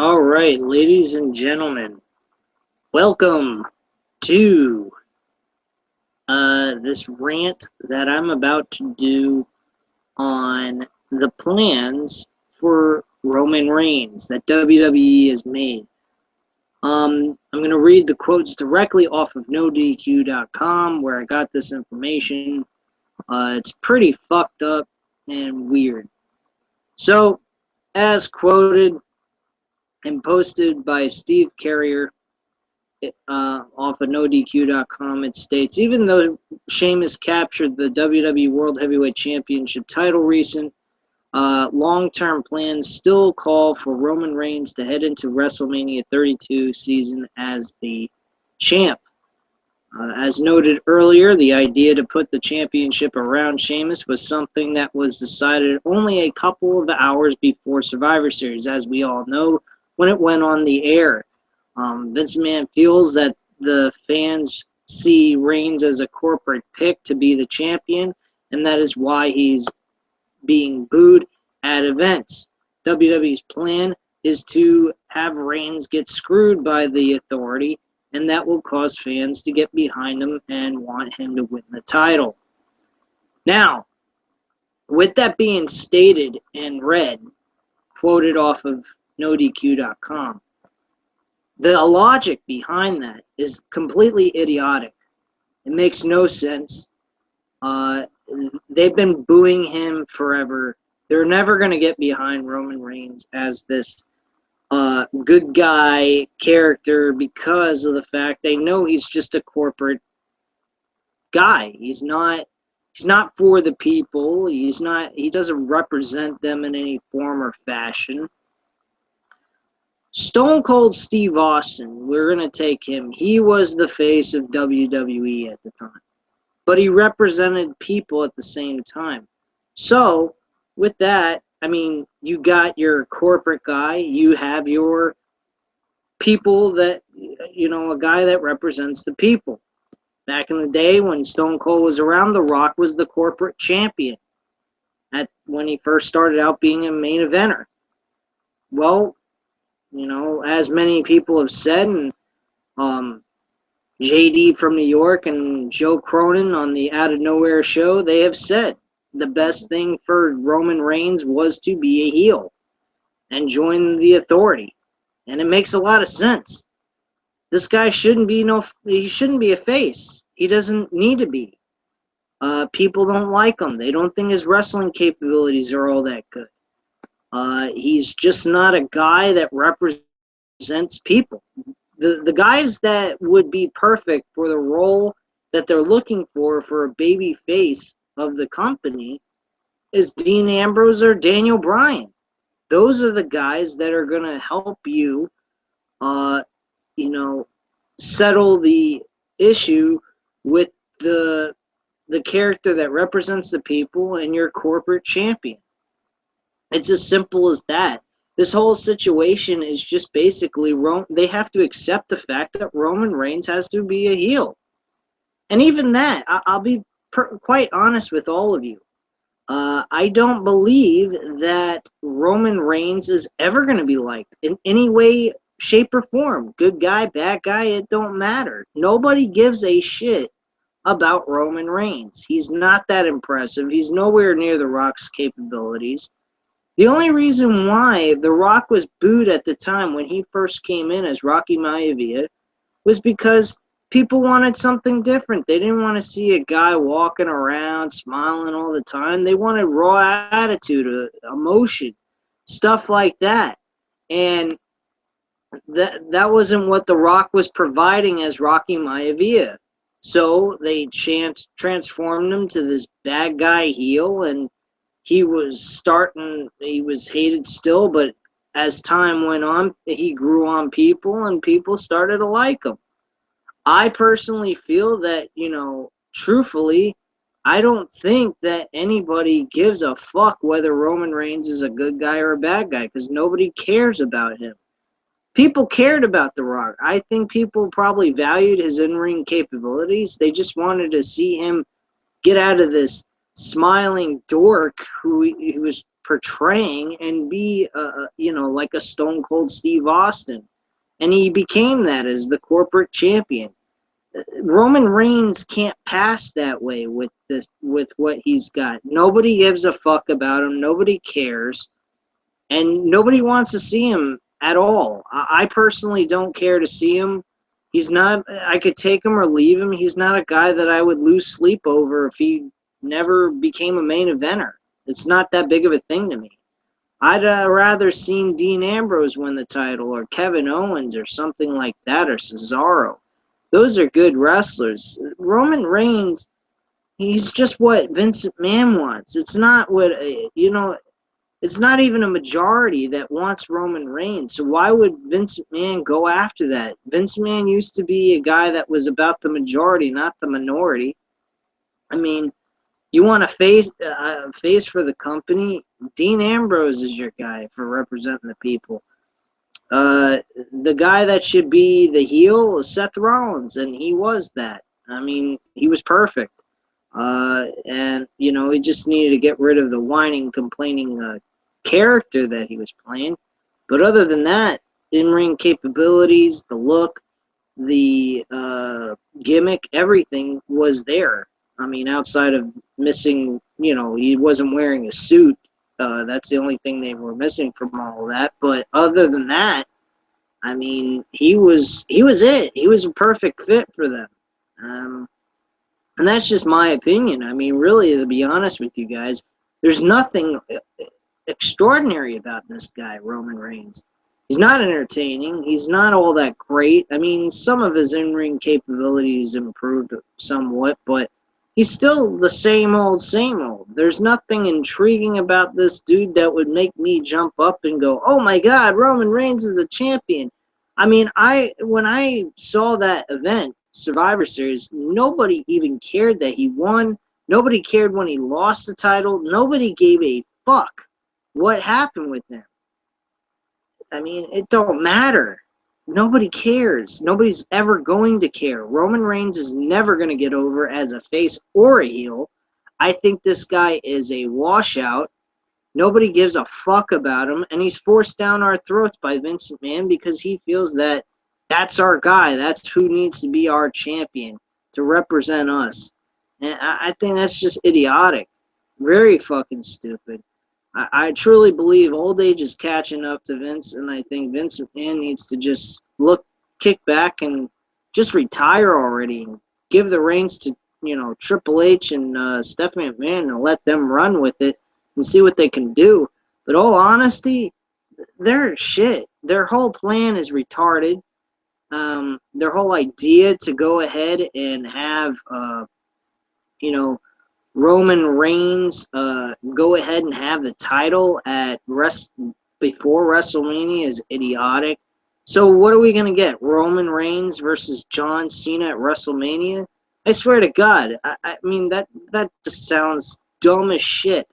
All right, ladies and gentlemen, welcome to this rant that I'm about to do on the plans for Roman Reigns that WWE has made. I'm going to read the quotes directly off of NoDQ.com where I got this information. It's pretty fucked up and weird. So, as quoted and posted by Steve Carrier, off of NoDQ.com, it states, even though Sheamus captured the WWE World Heavyweight Championship title recent, long-term plans still call for Roman Reigns to head into WrestleMania 32 season as the champ. As noted earlier, the idea to put the championship around Sheamus was something that was decided only a couple of hours before Survivor Series, as we all know, when it went on the air. Vince McMahon feels that the fans see Reigns as a corporate pick to be the champion, and that is why he's being booed at events. WWE's plan is to have Reigns get screwed by the authority, and that will cause fans to get behind him and want him to win the title. Now, with that being stated and read, quoted off of NoDQ.com, the logic behind that is completely idiotic. It makes no sense. They've been booing him forever. They're never going to get behind Roman Reigns as this good guy character because of the fact they know he's just a corporate guy. He's not for the people. He doesn't represent them in any form or fashion. Stone Cold Steve Austin, we're going to take him. He was the face of WWE at the time, but he represented people at the same time. So, with that, I mean, you got your corporate guy, you have your people that, a guy that represents the people. Back in the day when Stone Cold was around, The Rock was the corporate champion when he first started out being a main eventer. Well, as many people have said, and JD from New York and Joe Cronin on the Out of Nowhere show, they have said the best thing for Roman Reigns was to be a heel and join the authority. And it makes a lot of sense. This guy shouldn't be a face. He doesn't need to be. People don't like him. They don't think his wrestling capabilities are all that good. He's just not a guy that represents people. The guys that would be perfect for the role that they're looking for a baby face of the company is Dean Ambrose or Daniel Bryan. Those are the guys that are going to help you, settle the issue with the character that represents the people and your corporate champion. It's as simple as that. This whole situation is just basically they have to accept the fact that Roman Reigns has to be a heel. And even that, I'll be quite honest with all of you. I don't believe that Roman Reigns is ever going to be liked in any way, shape, or form. Good guy, bad guy, it don't matter. Nobody gives a shit about Roman Reigns. He's not that impressive. He's nowhere near The Rock's capabilities. The only reason why The Rock was booed at the time when he first came in as Rocky Maivia was because people wanted something different. They didn't want to see a guy walking around smiling all the time. They wanted raw attitude, emotion, stuff like that. And that wasn't what The Rock was providing as Rocky Maivia. So they transformed him to this bad guy heel, and he was hated still, but as time went on, he grew on people, and people started to like him. I personally feel that, truthfully, I don't think that anybody gives a fuck whether Roman Reigns is a good guy or a bad guy, because nobody cares about him. People cared about The Rock. I think people probably valued his in-ring capabilities. They just wanted to see him get out of this smiling dork who he was portraying and be, like a Stone Cold Steve Austin. And he became that as the corporate champion. Roman Reigns can't pass that way with what he's got. Nobody gives a fuck about him. Nobody cares, and nobody wants to see him at all. I personally don't care to see him. He's not. I could take him or leave him. He's not a guy that I would lose sleep over if he never became a main eventer. It's not that big of a thing to me. I'd rather seen Dean Ambrose win the title, or Kevin Owens, or something like that, or Cesaro. Those are good wrestlers. Roman Reigns, he's just what Vince McMahon wants. It's not what, it's not even a majority that wants Roman Reigns. So why would Vince McMahon go after that? Vince McMahon used to be a guy that was about the majority, not the minority. I mean, you want to face for the company? Dean Ambrose is your guy for representing the people. The guy that should be the heel is Seth Rollins, and he was that. I mean, he was perfect. And, he just needed to get rid of the whining, complaining character that he was playing. But other than that, in-ring capabilities, the look, the gimmick, everything was there. I mean, outside of missing, he wasn't wearing a suit. That's the only thing they were missing from all of that. But other than that, I mean, he was it. He was a perfect fit for them. And that's just my opinion. I mean, really, to be honest with you guys, there's nothing extraordinary about this guy, Roman Reigns. He's not entertaining. He's not all that great. I mean, some of his in-ring capabilities improved somewhat, but he's still the same old, same old. There's nothing intriguing about this dude that would make me jump up and go, oh my God, Roman Reigns is the champion. I mean, when I saw that event, Survivor Series, nobody even cared that he won. Nobody cared when he lost the title. Nobody gave a fuck what happened with him. I mean, it don't matter. Nobody cares. Nobody's ever going to care. Roman Reigns is never going to get over as a face or a heel. I think this guy is a washout. Nobody gives a fuck about him, and he's forced down our throats by Vince McMahon because he feels that that's our guy. That's who needs to be our champion to represent us. And I think that's just idiotic. Very fucking stupid. I truly believe old age is catching up to Vince, and I think Vince McMahon needs to just kick back and just retire already and give the reins to, Triple H and Stephanie McMahon and let them run with it and see what they can do. But all honesty, they're shit. Their whole plan is retarded. Their whole idea to go ahead and have, Roman Reigns go ahead and have the title before WrestleMania is idiotic. So what are we going to get? Roman Reigns versus John Cena at WrestleMania? I swear to God. I mean, that just sounds dumb as shit.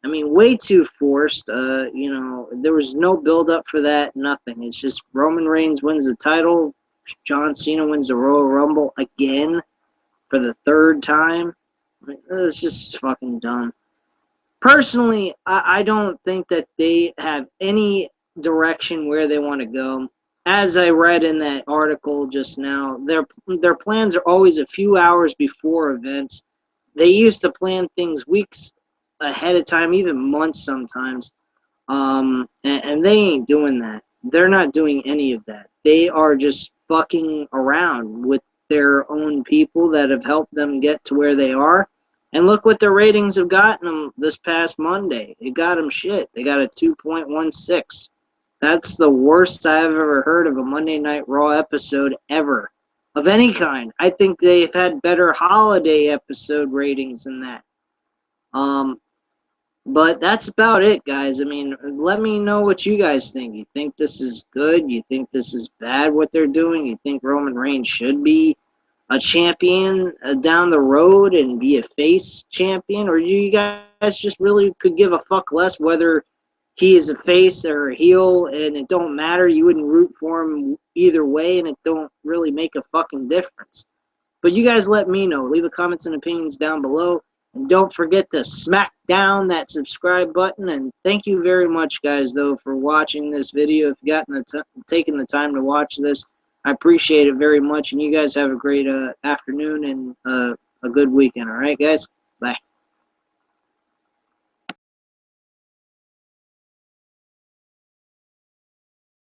I mean, way too forced. There was no build-up for that, nothing. It's just Roman Reigns wins the title. John Cena wins the Royal Rumble again for the third time. It's just fucking dumb. Personally, I don't think that they have any direction where they want to go. As I read in that article just now, their plans are always a few hours before events. They used to plan things weeks ahead of time, even months sometimes. And they ain't doing that. They're not doing any of that. They are just fucking around with their own people that have helped them get to where they are. And look what their ratings have gotten them this past Monday. It got them shit. They got a 2.16. That's the worst I've ever heard of a Monday Night Raw episode ever. Of any kind. I think they've had better holiday episode ratings than that. But that's about it, guys. I mean, let me know what you guys think. You think this is good? You think this is bad what they're doing? You think Roman Reigns should be a champion down the road and be a face champion? Or you guys just really could give a fuck less whether he is a face or a heel, and it don't matter? You wouldn't root for him either way, and it don't really make a fucking difference. But you guys let me know. Leave the comments and opinions down below. And don't forget to smack down that subscribe button. And thank you very much, guys, though, for watching this video. If you've taken the time to watch this, I appreciate it very much. And you guys have a great afternoon and a good weekend. All right, guys? Bye.